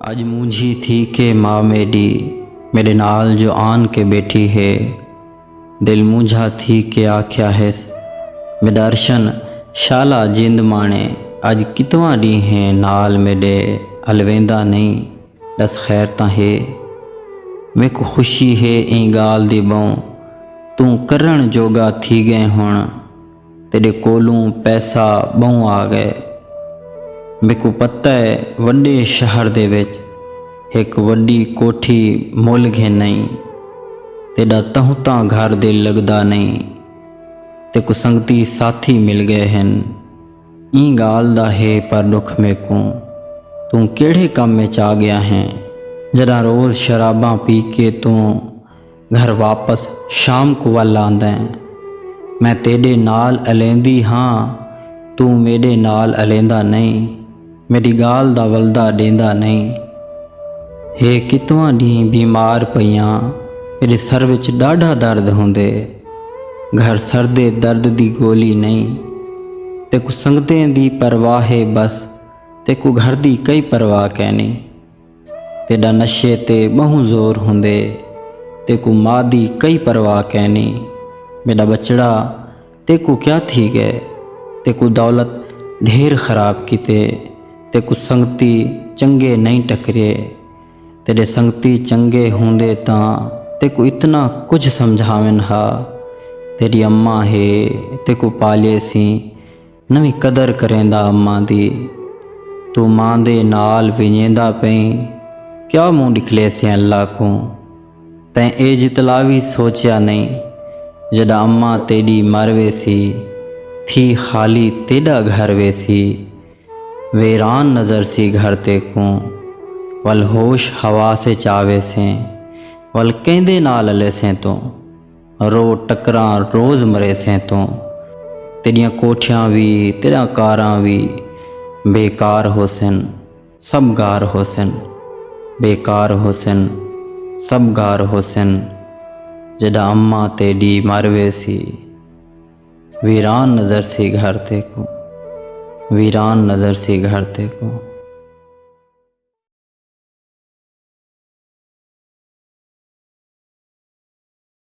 अज मूंझी थी के माँ मेरे नाल जो आन के बैठी है। दिल मूंझा थी के आख्या है मेरा अर्शन शाला जिंद माने। अज कितवा डी है नाल मेरे अलवेंदा नहीं। दस खैर ता है मेरे को खुशी है ई गाल दी बऊँ। तू करण जोगा थी गए हुण तेरे कोलों पैसा बहु आ गए। मेरे को पता है वड्डे शहर दे विच एक वड्डी कोठी मुल घे नहीं। तेरा तहुता घर दिल लगदा नहीं। ते को संगती साथी मिल गए हैं। ई गाल दा है पर दुख में को तू केड़े काम में चा गया है। जरा रोज़ शराबा पी के तू घर वापस शाम को वल आंदा है। मैं तेरे नाल अलेंदी हाँ तू मेरे नाल अलेंदा नहीं। मेरी गाल दा वलदा देंदा नहीं। हे कितवा डी बीमार पईयां मेरे सर विच डाढ़ा दर्द होंदे। घर सरदे दर्द दी गोली नहीं। ते को संगतें दी परवाह है बस ते को घर दी कई परवाह कहनी। तेरा नशे ते बहु जोर होंदे ते को माँ दी कई परवाह कहनी। मेरा बचड़ा ते को क्या थी गए। ते को दौलत ढेर खराब कीते ते को संगती चंगे नहीं टकरे। तेरे संगती चंगे होंदे तां ते को इतना कुछ समझावन हा। तेरी अम्मा है ते को पाले सी नवी कदर करेंदा अम्मा दी। तू मां दे नाल विजेंदा पई क्या मुँह निकले से अल्लाह को। तैं ए जितलावी सोचा नहीं जदा अम्मा तेरी मर वेसी थी खाली तेरा घर वेसी। वीरान नज़र सी घर ते को वल होश हवा से चावे से वल कहंदे नाल अले से तो रो टकरां रोज़ मरे से तो। तेरियां कोठियां भी तेरा कारां भी बेकार होसन सब गार होसन। बेकार होसन सब गार होसन जदा अम्मा तेरी मर वेसी। वीरान नज़र सी घर ते को वीरान नज़र सी घर ते को।